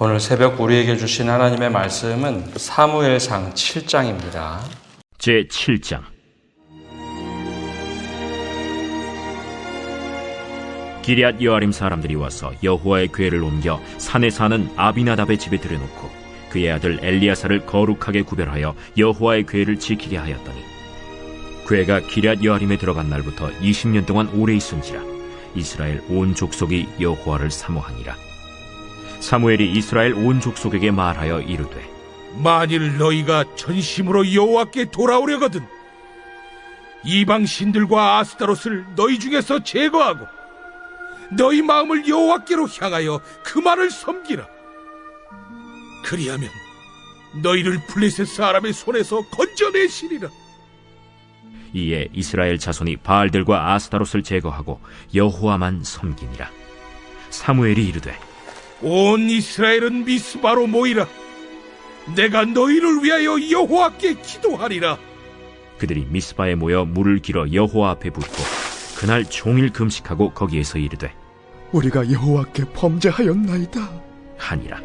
오늘 새벽 우리에게 주신 하나님의 말씀은 사무엘상 7장입니다. 제 7장. 기럇 여아림 사람들이 와서 여호와의 궤를 옮겨 산에 사는 아비나답의 집에 들여놓고 그의 아들 엘리야사를 거룩하게 구별하여 여호와의 궤를 지키게 하였더니 궤가 기럇 여아림에 들어간 날부터 20년 동안 오래 있은지라 이스라엘 온 족속이 여호와를 사모하니라. 사무엘이 이스라엘 온 족속에게 말하여 이르되, 만일 너희가 전심으로 여호와께 돌아오려거든 이방 신들과 아스타롯을 너희 중에서 제거하고 너희 마음을 여호와께로 향하여 그만을 섬기라. 그리하면 너희를 블레셋 사람의 손에서 건져내시리라. 이에 이스라엘 자손이 바알들과 아스타롯을 제거하고 여호와만 섬기니라. 사무엘이 이르되, 온 이스라엘은 미스바로 모이라. 내가 너희를 위하여 여호와께 기도하리라. 그들이 미스바에 모여 물을 길어 여호와 앞에 붓고 그날 종일 금식하고 거기에서 이르되, 우리가 여호와께 범죄하였나이다 하니라.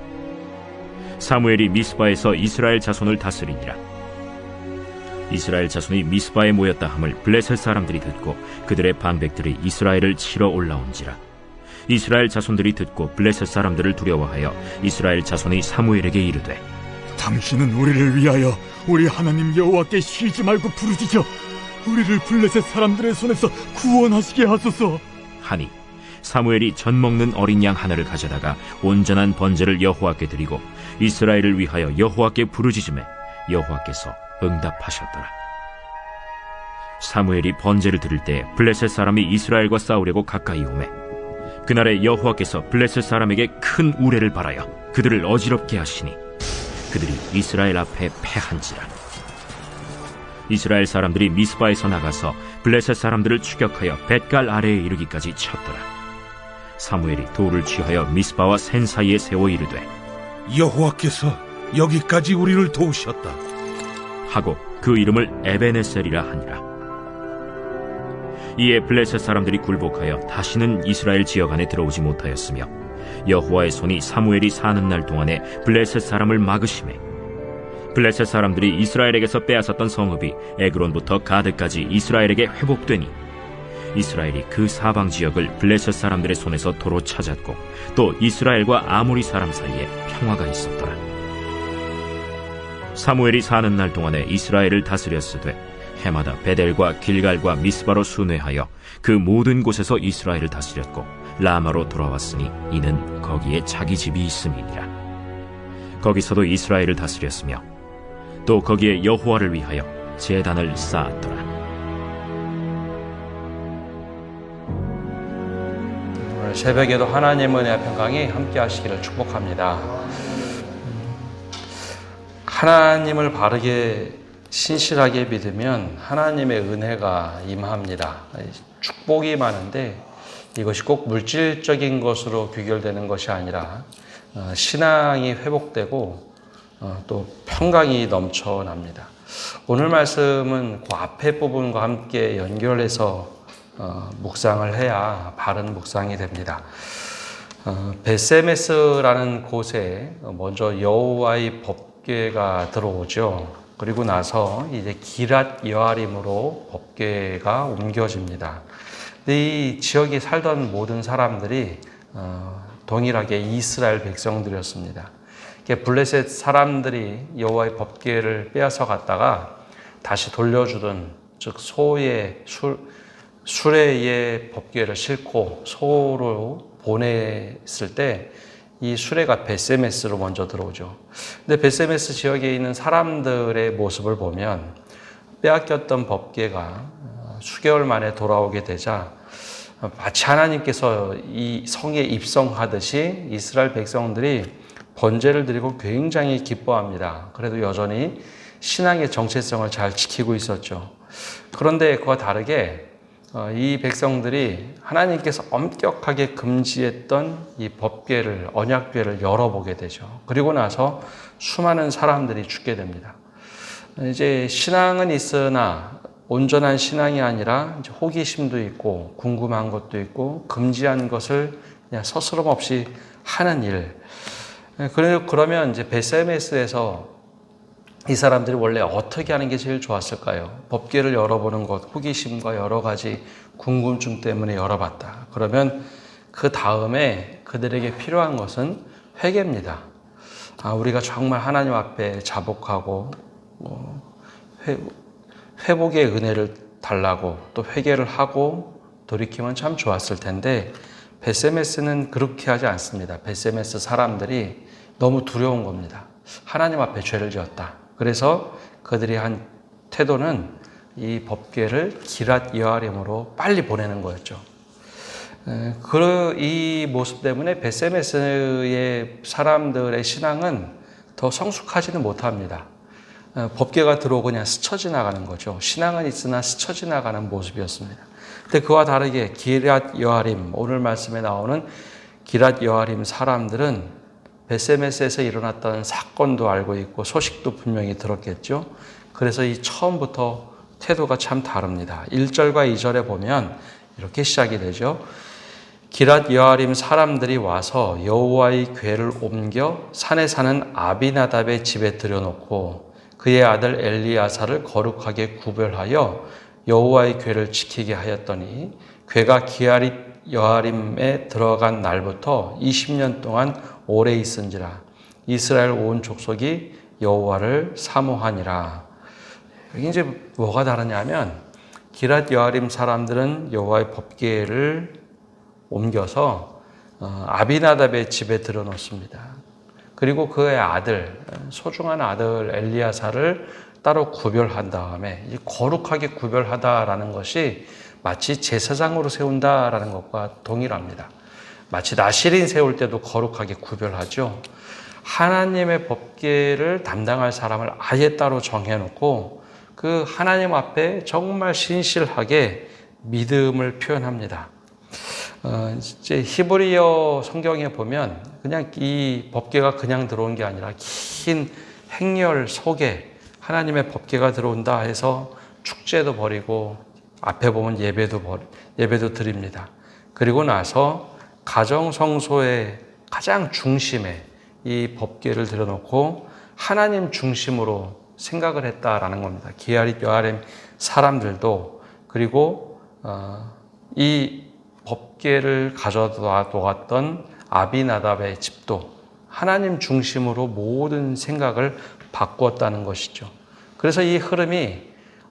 사무엘이 미스바에서 이스라엘 자손을 다스리니라. 이스라엘 자손이 미스바에 모였다 함을 블레셋 사람들이 듣고 그들의 방백들이 이스라엘을 치러 올라온지라. 이스라엘 자손들이 듣고 블레셋 사람들을 두려워하여 이스라엘 자손이 사무엘에게 이르되, 당신은 우리를 위하여 우리 하나님 여호와께 쉬지 말고 부르짖어 우리를 블레셋 사람들의 손에서 구원하시게 하소서 하니 사무엘이 젖 먹는 어린 양 하나를 가져다가 온전한 번제를 여호와께 드리고 이스라엘을 위하여 여호와께 부르짖음에 여호와께서 응답하셨더라. 사무엘이 번제를 드릴 때 블레셋 사람이 이스라엘과 싸우려고 가까이 오매 그날에 여호와께서 블레셋 사람에게 큰 우레를 발하여 그들을 어지럽게 하시니 그들이 이스라엘 앞에 패한지라. 이스라엘 사람들이 미스바에서 나가서 블레셋 사람들을 추격하여 벳갈 아래에 이르기까지 쳤더라. 사무엘이 돌을 취하여 미스바와 센 사이에 세워 이르되, 여호와께서 여기까지 우리를 도우셨다 하고 그 이름을 에베네셀이라 하니라. 이에 블레셋 사람들이 굴복하여 다시는 이스라엘 지역 안에 들어오지 못하였으며 여호와의 손이 사무엘이 사는 날 동안에 블레셋 사람을 막으시매 블레셋 사람들이 이스라엘에게서 빼앗았던 성읍이 에그론부터 가드까지 이스라엘에게 회복되니 이스라엘이 그 사방 지역을 블레셋 사람들의 손에서 도로 찾았고 또 이스라엘과 아모리 사람 사이에 평화가 있었더라. 사무엘이 사는 날 동안에 이스라엘을 다스렸으되 해마다 베델과 길갈과 미스바로 순회하여 그 모든 곳에서 이스라엘을 다스렸고 라마로 돌아왔으니 이는 거기에 자기 집이 있음이니라. 거기서도 이스라엘을 다스렸으며 또 거기에 여호와를 위하여 제단을 쌓았더라. 오늘 새벽에도 하나님 은혜와 평강이 함께 하시기를 축복합니다. 하나님을 바르게 신실하게 믿으면 하나님의 은혜가 임합니다. 축복이 많은데 이것이 꼭 물질적인 것으로 귀결되는 것이 아니라 신앙이 회복되고 또 평강이 넘쳐납니다. 오늘 말씀은 그 앞에 부분과 함께 연결해서 묵상을 해야 바른 묵상이 됩니다. 벳세메스라는 곳에 먼저 여호와의 법궤가 들어오죠. 그리고 나서 이제 기럇 여아림으로 법궤가 옮겨집니다. 근데 이 지역에 살던 모든 사람들이 동일하게 이스라엘 백성들이었습니다. 블레셋 사람들이 여호와의 법궤를 빼앗아 갔다가 다시 돌려주던 즉 소의 수레의 법궤를 싣고 소로 보냈을 때 이 수레가 벳세메스로 먼저 들어오죠. 근데 벳세메스 지역에 있는 사람들의 모습을 보면 빼앗겼던 법궤가 수개월 만에 돌아오게 되자 마치 하나님께서 이 성에 입성하듯이 이스라엘 백성들이 번제를 드리고 굉장히 기뻐합니다. 그래도 여전히 신앙의 정체성을 잘 지키고 있었죠. 그런데 그와 다르게 이 백성들이 하나님께서 엄격하게 금지했던 이 법궤를, 언약궤를 열어보게 되죠. 그리고 나서 수많은 사람들이 죽게 됩니다. 이제 신앙은 있으나 온전한 신앙이 아니라 이제 호기심도 있고 궁금한 것도 있고 금지한 것을 그냥 서스럼 없이 하는 일. 그러면 이제 베세메스에서 이 사람들이 원래 어떻게 하는 게 제일 좋았을까요? 법궤를 열어보는 것, 호기심과 여러 가지 궁금증 때문에 열어봤다. 그러면 그 다음에 그들에게 필요한 것은 회개입니다. 우리가 정말 하나님 앞에 자복하고 회복의 은혜를 달라고 또 회개를 하고 돌이키면 참 좋았을 텐데 베세메스는 그렇게 하지 않습니다. 베세메스 사람들이 너무 두려운 겁니다. 하나님 앞에 죄를 지었다. 그래서 그들이 한 태도는 이 법궤를 기랏 여아림으로 빨리 보내는 거였죠. 이 모습 때문에 베세메스의 사람들의 신앙은 더 성숙하지는 못합니다. 법궤가 들어오고 그냥 스쳐 지나가는 거죠. 신앙은 있으나 스쳐 지나가는 모습이었습니다. 근데 그와 다르게 기랏 여아림, 오늘 말씀에 나오는 기랏 여아림 사람들은 베세메스에서 일어났던 사건도 알고 있고 소식도 분명히 들었겠죠. 그래서 이 처음부터 태도가 참 다릅니다. 1절과 2절에 보면 이렇게 시작이 되죠. 기랏 여아림 사람들이 와서 여호와의 궤를 옮겨 산에 사는 아비나답의 집에 들여놓고 그의 아들 엘리야사를 거룩하게 구별하여 여호와의 궤를 지키게 하였더니 궤가 기랏 여아림에 들어간 날부터 20년 동안 오래 있은지라 이스라엘 온 족속이 여호와를 사모하니라. 여기 이제 뭐가 다르냐면 기랏 여아림 사람들은 여호와의 법궤를 옮겨서 아비나답의 집에 들여놓습니다. 그리고 그의 아들, 소중한 아들 엘리야사를 따로 구별한 다음에 거룩하게 구별하다라는 것이 마치 제사장으로 세운다라는 것과 동일합니다. 마치 나실인 세울 때도 거룩하게 구별하죠. 하나님의 법궤를 담당할 사람을 아예 따로 정해놓고 그 하나님 앞에 정말 신실하게 믿음을 표현합니다. 이제 히브리어 성경에 보면 그냥 이 법궤가 그냥 들어온 게 아니라 긴 행렬 속에 하나님의 법궤가 들어온다 해서 축제도 벌이고 앞에 보면 예배도 드립니다. 그리고 나서 가정 성소의 가장 중심에 이 법궤를 들여놓고 하나님 중심으로 생각을 했다라는 겁니다. 기랏 여아림 사람들도 그리고 이 법궤를 가져다 놓았던 아비나답의 집도 하나님 중심으로 모든 생각을 바꾸었다는 것이죠. 그래서 이 흐름이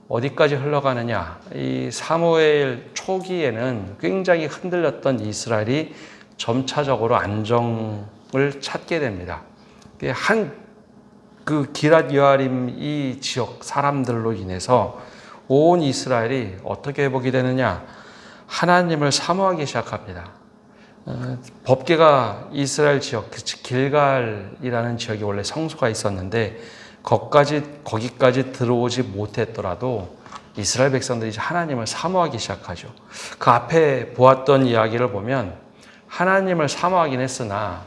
어디까지 흘러가느냐. 이 사무엘 초기에는 굉장히 흔들렸던 이스라엘이 점차적으로 안정을 찾게 됩니다. 그 기랏 여아림 이 지역 사람들로 인해서 온 이스라엘이 어떻게 회복이 되느냐. 하나님을 사모하기 시작합니다. 법궤가 이스라엘 지역, 길갈이라는 지역이 원래 성소가 있었는데 거기까지 들어오지 못했더라도 이스라엘 백성들이 이제 하나님을 사모하기 시작하죠. 그 앞에 보았던 이야기를 보면 하나님을 사모하긴 했으나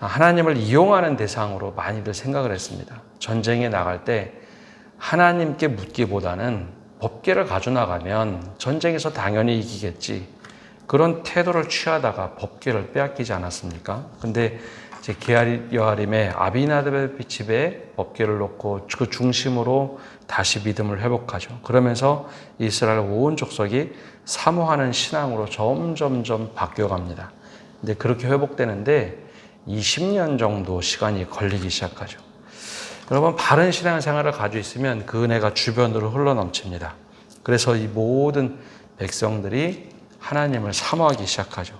하나님을 이용하는 대상으로 많이들 생각을 했습니다. 전쟁에 나갈 때 하나님께 묻기보다는 법궤를 가져나가면 전쟁에서 당연히 이기겠지. 그런 태도를 취하다가 법궤를 빼앗기지 않았습니까? 근데 이제 기랏 여아림의 아비나답의 집에 법궤를 놓고 그 중심으로 다시 믿음을 회복하죠. 그러면서 이스라엘 온 족속이 사모하는 신앙으로 점점점 바뀌어갑니다. 근데 그렇게 회복되는데 20년 정도 시간이 걸리기 시작하죠. 여러분, 바른 신앙생활을 가지고 있으면 그 은혜가 주변으로 흘러넘칩니다. 그래서 이 모든 백성들이 하나님을 사모하기 시작하죠.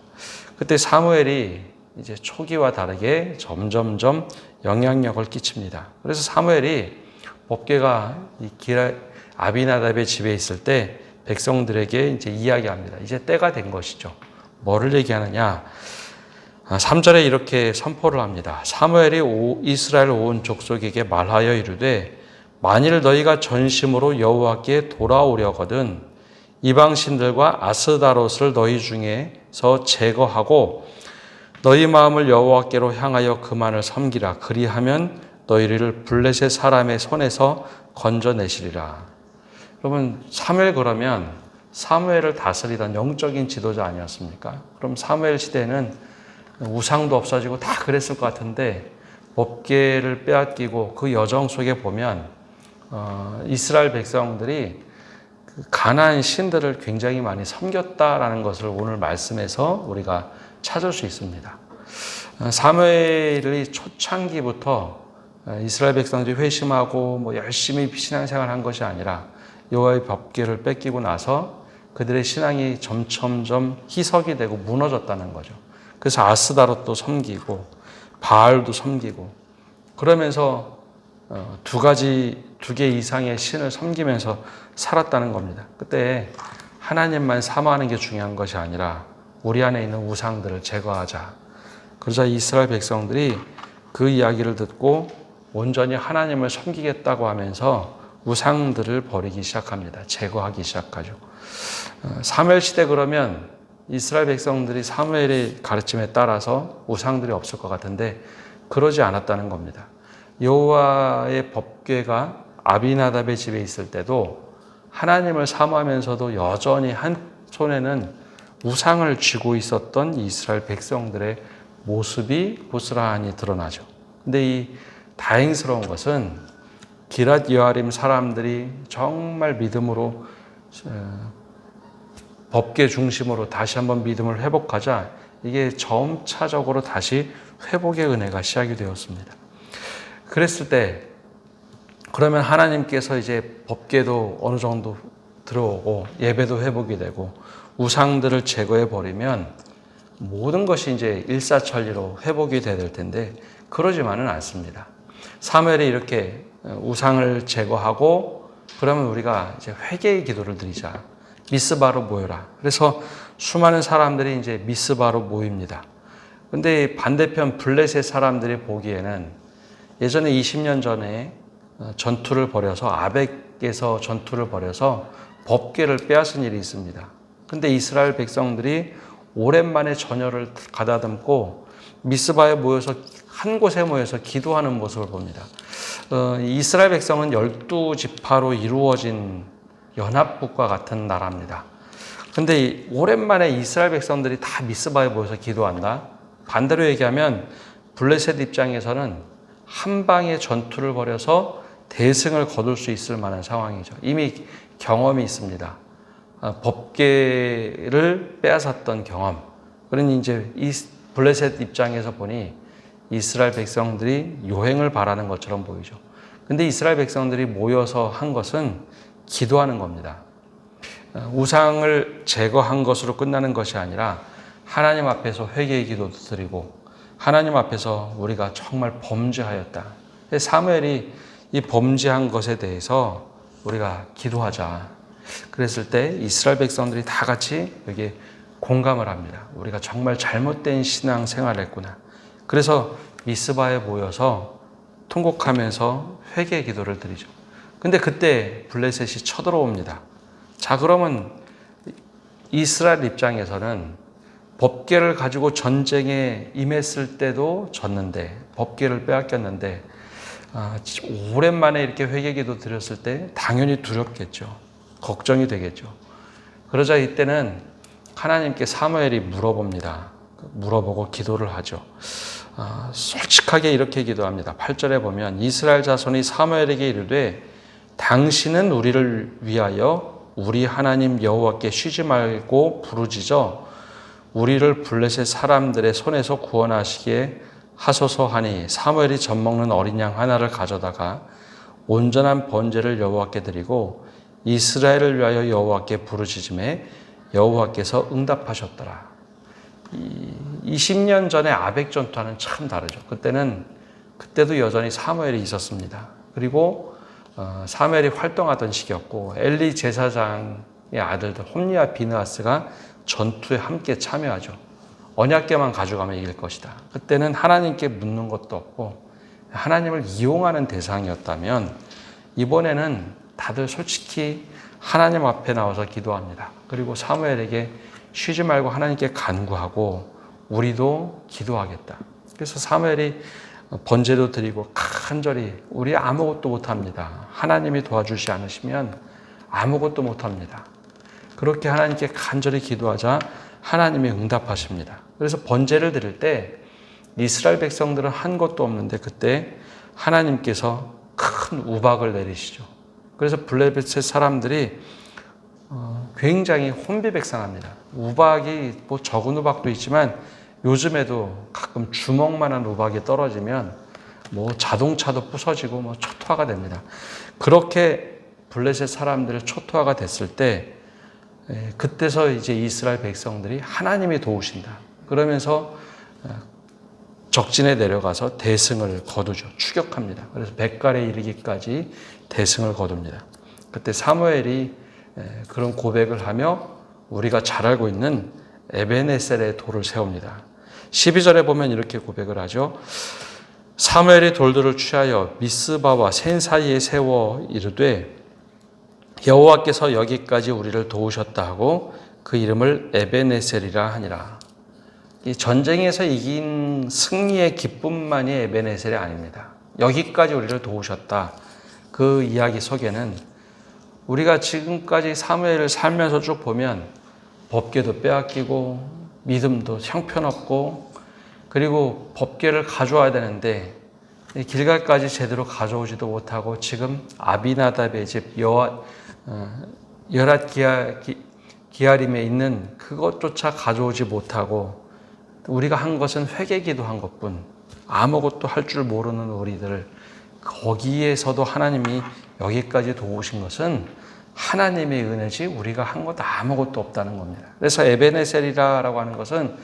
그때 사무엘이 이제 초기와 다르게 점점점 영향력을 끼칩니다. 그래서 사무엘이 법궤가 이 아비나답의 집에 있을 때 백성들에게 이제 이야기합니다. 이제 때가 된 것이죠. 뭐를 얘기하느냐? 3절에 이렇게 선포를 합니다. 사무엘이 이스라엘 온 족속에게 말하여 이르되 만일 너희가 전심으로 여호와께 돌아오려거든 이방신들과 아스다롯을 너희 중에서 제거하고 너희 마음을 여호와께로 향하여 그만을 섬기라. 그리하면 너희를 블레셋 사람의 손에서 건져내시리라. 여러분, 사무엘 그러면 사무엘을 다스리던 영적인 지도자 아니었습니까? 그럼 사무엘 시대에는 우상도 없어지고 다 그랬을 것 같은데 법궤를 빼앗기고 그 여정 속에 보면 이스라엘 백성들이 그 가나안 신들을 굉장히 많이 섬겼다라는 것을 오늘 말씀에서 우리가 찾을 수 있습니다. 사무엘이 초창기부터 이스라엘 백성들이 회심하고 열심히 신앙생활을 한 것이 아니라 여호와의 법궤를 뺏기고 나서 그들의 신앙이 점점점 희석이 되고 무너졌다는 거죠. 그래서 아스다롯도 섬기고 바알도 섬기고 그러면서 두 개 이상의 신을 섬기면서 살았다는 겁니다. 그때 하나님만 사모하는 게 중요한 것이 아니라 우리 안에 있는 우상들을 제거하자. 그러자 이스라엘 백성들이 그 이야기를 듣고 온전히 하나님을 섬기겠다고 하면서 우상들을 버리기 시작합니다. 제거하기 시작하죠. 사무엘 시대 그러면 이스라엘 백성들이 사무엘의 가르침에 따라서 우상들이 없을 것 같은데 그러지 않았다는 겁니다. 여호와의 법궤가 아비나답의 집에 있을 때도 하나님을 사모하면서도 여전히 한 손에는 우상을 쥐고 있었던 이스라엘 백성들의 모습이 고스란히 드러나죠. 근데 이 다행스러운 것은 기랏 여아림 사람들이 정말 믿음으로 법궤 중심으로 다시 한번 믿음을 회복하자 이게 점차적으로 다시 회복의 은혜가 시작이 되었습니다. 그랬을 때 그러면 하나님께서 이제 법궤도 어느 정도 들어오고 예배도 회복이 되고 우상들을 제거해 버리면 모든 것이 이제 일사천리로 회복이 돼야 될 텐데 그러지만은 않습니다. 사무엘이 이렇게 우상을 제거하고 그러면 우리가 이제 회개의 기도를 드리자. 미스바로 모여라. 그래서 수많은 사람들이 이제 미스바로 모입니다. 근데 반대편 블레셋 사람들이 보기에는 예전에 20년 전에 전투를 벌여서 아벡에서 전투를 벌여서 법궤를 빼앗은 일이 있습니다. 근데 이스라엘 백성들이 오랜만에 전열을 가다듬고 미스바에 모여서 한 곳에 모여서 기도하는 모습을 봅니다. 이스라엘 백성은 12지파로 이루어진 연합국과 같은 나라입니다. 근데 오랜만에 이스라엘 백성들이 다 미스바에 모여서 기도한다? 반대로 얘기하면 블레셋 입장에서는 한 방에 전투를 벌여서 대승을 거둘 수 있을 만한 상황이죠. 이미 경험이 있습니다. 법궤를 빼앗았던 경험. 그러니 이제 이 블레셋 입장에서 보니 이스라엘 백성들이 요행을 바라는 것처럼 보이죠. 근데 이스라엘 백성들이 모여서 한 것은 기도하는 겁니다. 우상을 제거한 것으로 끝나는 것이 아니라 하나님 앞에서 회개의 기도도 드리고 하나님 앞에서 우리가 정말 범죄하였다. 사무엘이 이 범죄한 것에 대해서 우리가 기도하자. 그랬을 때 이스라엘 백성들이 다 같이 여기에 공감을 합니다. 우리가 정말 잘못된 신앙 생활을 했구나. 그래서 미스바에 모여서 통곡하면서 회개의 기도를 드리죠. 근데 그때 블레셋이 쳐들어옵니다. 자, 그러면 이스라엘 입장에서는 법궤를 가지고 전쟁에 임했을 때도 졌는데 법궤를 빼앗겼는데 오랜만에 이렇게 회개기도 드렸을 때 당연히 두렵겠죠. 걱정이 되겠죠. 그러자 이때는 하나님께 사무엘이 물어봅니다. 물어보고 기도를 하죠. 솔직하게 이렇게 기도합니다. 8절에 보면 이스라엘 자손이 사무엘에게 이르되 당신은 우리를 위하여 우리 하나님 여호와께 쉬지 말고 부르짖어 우리를 블레셋 사람들의 손에서 구원하시기에 하소서 하니 사무엘이 젖먹는 어린 양 하나를 가져다가 온전한 번제를 여호와께 드리고 이스라엘을 위하여 여호와께 부르짖음에 여호와께서 응답하셨더라. 20년 전에 아벡 전투와는 참 다르죠. 그때도 여전히 사무엘이 있었습니다. 그리고 사무엘이 활동하던 시기였고 엘리 제사장의 아들들 홈리와 비느하스가 전투에 함께 참여하죠. 언약궤만 가져가면 이길 것이다. 그때는 하나님께 묻는 것도 없고 하나님을 이용하는 대상이었다면 이번에는 다들 솔직히 하나님 앞에 나와서 기도합니다. 그리고 사무엘에게 쉬지 말고 하나님께 간구하고 우리도 기도하겠다. 그래서 사무엘이 번제도 드리고 간절히 우리 아무것도 못합니다. 하나님이 도와주지 않으시면 아무것도 못합니다. 그렇게 하나님께 간절히 기도하자 하나님이 응답하십니다. 그래서 번제를 드릴 때 이스라엘 백성들은 한 것도 없는데 그때 하나님께서 큰 우박을 내리시죠. 그래서 블레셋 사람들이 굉장히 혼비백산합니다. 우박이 뭐 적은 우박도 있지만 요즘에도 가끔 주먹만한 우박이 떨어지면 뭐 자동차도 부서지고 뭐 초토화가 됩니다. 그렇게 블레셋 사람들이 초토화가 됐을 때 그때서 이제 이스라엘 백성들이 하나님이 도우신다. 그러면서 적진에 내려가서 대승을 거두죠. 추격합니다. 그래서 백갈에 이르기까지 대승을 거둡니다. 그때 사무엘이 그런 고백을 하며 우리가 잘 알고 있는 에베네셀의 돌을 세웁니다. 12절에 보면 이렇게 고백을 하죠. 사무엘이 돌들을 취하여 미스바와 센 사이에 세워 이르되 여호와께서 여기까지 우리를 도우셨다 하고 그 이름을 에베네셀이라 하니라. 이 전쟁에서 이긴 승리의 기쁨만이 에베네셀이 아닙니다. 여기까지 우리를 도우셨다. 그 이야기 속에는 우리가 지금까지 사무엘을 살면서 쭉 보면 법궤도 빼앗기고 믿음도 형편없고 그리고 법궤를 가져와야 되는데 길갈까지 제대로 가져오지도 못하고 지금 아비나답의 집 여랏 기아림에 있는 그것조차 가져오지 못하고 우리가 한 것은 회개기도 한 것뿐 아무것도 할 줄 모르는 우리들 거기에서도 하나님이 여기까지 도우신 것은 하나님의 은혜지 우리가 한 것도 아무것도 없다는 겁니다. 그래서 에베네셀이라고 하는 것은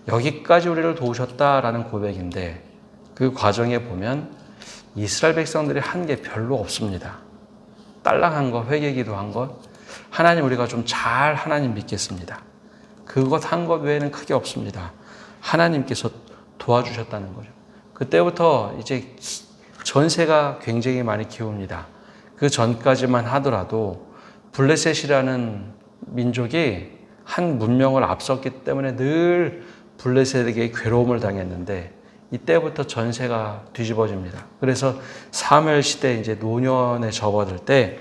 여기까지 우리를 도우셨다라는 고백인데 그 과정에 보면 이스라엘 백성들이 한 게 별로 없습니다. 딸랑한 것, 회개기도 한 것, 하나님 우리가 좀 잘 하나님 믿겠습니다. 그것 한 것 외에는 크게 없습니다. 하나님께서 도와주셨다는 거죠. 그때부터 이제 전세가 굉장히 많이 기웁니다. 그 전까지만 하더라도 블레셋이라는 민족이 한 문명을 앞섰기 때문에 늘 블레셋에게 괴로움을 당했는데 이때부터 전세가 뒤집어집니다. 그래서 사무엘 시대 이제 노년에 접어들 때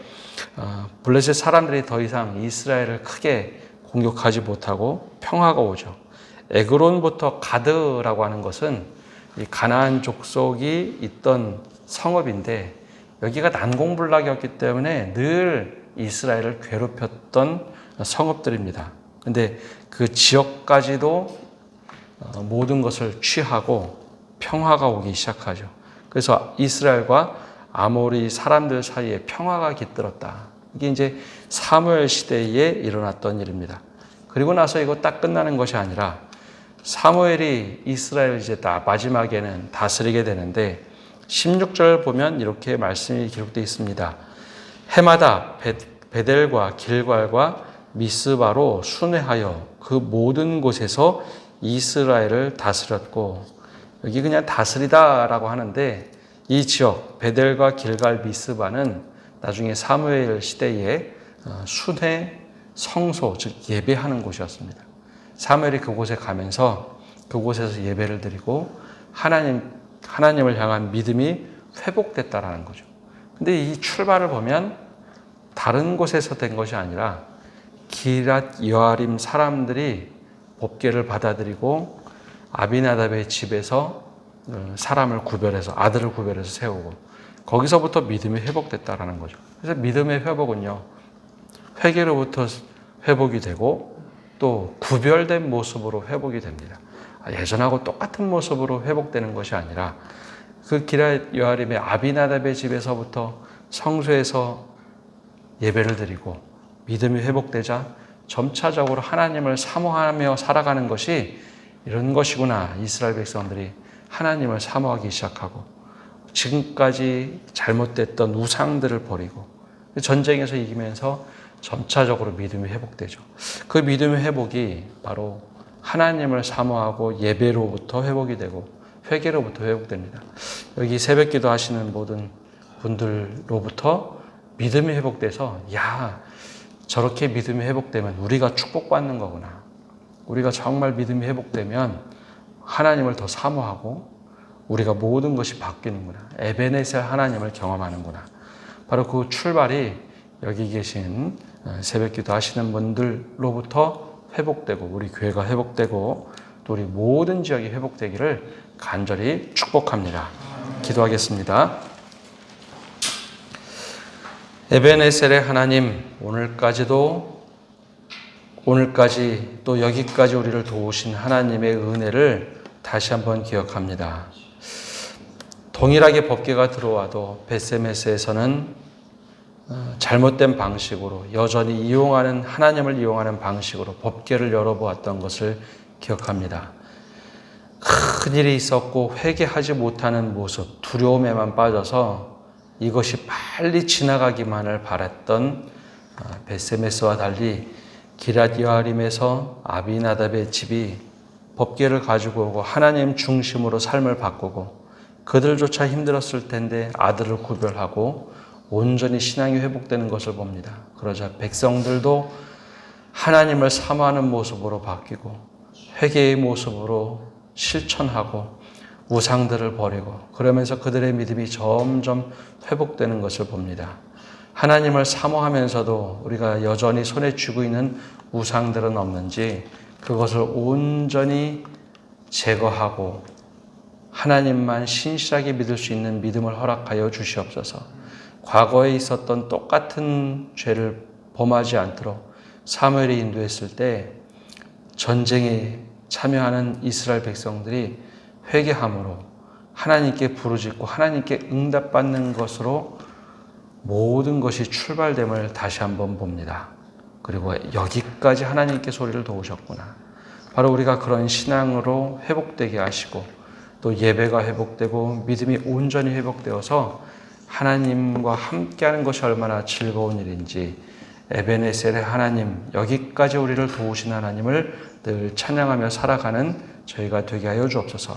블레셋 사람들이 더 이상 이스라엘을 크게 공격하지 못하고 평화가 오죠. 에그론부터 가드라고 하는 것은 이 가나안 족속이 있던 성읍인데 여기가 난공불락이었기 때문에 늘 이스라엘을 괴롭혔던 성읍들입니다. 근데 그 지역까지도 모든 것을 취하고 평화가 오기 시작하죠. 그래서 이스라엘과 아모리 사람들 사이에 평화가 깃들었다. 이게 이제 사무엘 시대에 일어났던 일입니다. 그리고 나서 이거 딱 끝나는 것이 아니라 사무엘이 이스라엘을 이제 마지막에는 다스리게 되는데 16절 보면 이렇게 말씀이 기록되어 있습니다. 해마다 베델과 길갈과 미스바로 순회하여 그 모든 곳에서 이스라엘을 다스렸고 여기 그냥 다스리다라고 하는데 이 지역 베델과 길갈 미스바는 나중에 사무엘 시대에 순회 성소 즉 예배하는 곳이었습니다. 사무엘이 그곳에 가면서 그곳에서 예배를 드리고 하나님을 향한 믿음이 회복됐다라는 거죠. 근데 이 출발을 보면 다른 곳에서 된 것이 아니라 기랏 여아림 사람들이 법궤를 받아들이고 아비나답의 집에서 사람을 구별해서 아들을 구별해서 세우고 거기서부터 믿음이 회복됐다라는 거죠. 그래서 믿음의 회복은요 회개로부터 회복이 되고 또 구별된 모습으로 회복이 됩니다. 예전하고 똑같은 모습으로 회복되는 것이 아니라 그 기랏 여아림의 아비나답의 집에서부터 성소에서 예배를 드리고 믿음이 회복되자 점차적으로 하나님을 사모하며 살아가는 것이 이런 것이구나. 이스라엘 백성들이 하나님을 사모하기 시작하고 지금까지 잘못됐던 우상들을 버리고 전쟁에서 이기면서 점차적으로 믿음이 회복되죠. 그 믿음의 회복이 바로 하나님을 사모하고 예배로부터 회복이 되고 회개로부터 회복됩니다. 여기 새벽기도 하시는 모든 분들로부터 믿음이 회복돼서 야 저렇게 믿음이 회복되면 우리가 축복받는 거구나. 우리가 정말 믿음이 회복되면 하나님을 더 사모하고 우리가 모든 것이 바뀌는구나. 에베네셀 하나님을 경험하는구나. 바로 그 출발이 여기 계신 새벽기도 하시는 분들로부터 회복되고 우리 교회가 회복되고 또 우리 모든 지역이 회복되기를 간절히 축복합니다. 기도하겠습니다. 에베네셀의 하나님, 오늘까지 또 여기까지 우리를 도우신 하나님의 은혜를 다시 한번 기억합니다. 동일하게 법궤가 들어와도 벳세메스에서는 잘못된 방식으로 여전히 하나님을 이용하는 방식으로 법궤를 열어보았던 것을 기억합니다. 큰 일이 있었고 회개하지 못하는 모습, 두려움에만 빠져서 이것이 빨리 지나가기만을 바랐던 벳세메스와 달리 기럇 여아림에서 아비나답의 집이 법궤를 가지고 오고 하나님 중심으로 삶을 바꾸고 그들조차 힘들었을 텐데 아들을 구별하고 온전히 신앙이 회복되는 것을 봅니다. 그러자 백성들도 하나님을 사모하는 모습으로 바뀌고 회개의 모습으로 실천하고 우상들을 버리고 그러면서 그들의 믿음이 점점 회복되는 것을 봅니다. 하나님을 사모하면서도 우리가 여전히 손에 쥐고 있는 우상들은 없는지 그것을 온전히 제거하고 하나님만 신실하게 믿을 수 있는 믿음을 허락하여 주시옵소서. 과거에 있었던 똑같은 죄를 범하지 않도록 사무엘이 인도했을 때 전쟁에 참여하는 이스라엘 백성들이 회개함으로 하나님께 부르짖고 하나님께 응답받는 것으로 모든 것이 출발됨을 다시 한번 봅니다. 그리고 여기까지 하나님께 소리를 도우셨구나. 바로 우리가 그런 신앙으로 회복되게 하시고 또 예배가 회복되고 믿음이 온전히 회복되어서 하나님과 함께하는 것이 얼마나 즐거운 일인지 에베네셀의 하나님, 여기까지 우리를 도우신 하나님을 늘 찬양하며 살아가는 저희가 되게 하여 주옵소서.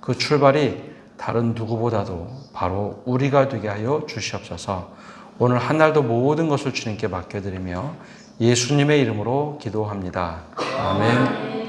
그 출발이 다른 누구보다도 바로 우리가 되게 하여 주시옵소서. 오늘 한 날도 모든 것을 주님께 맡겨드리며 예수님의 이름으로 기도합니다. 아멘.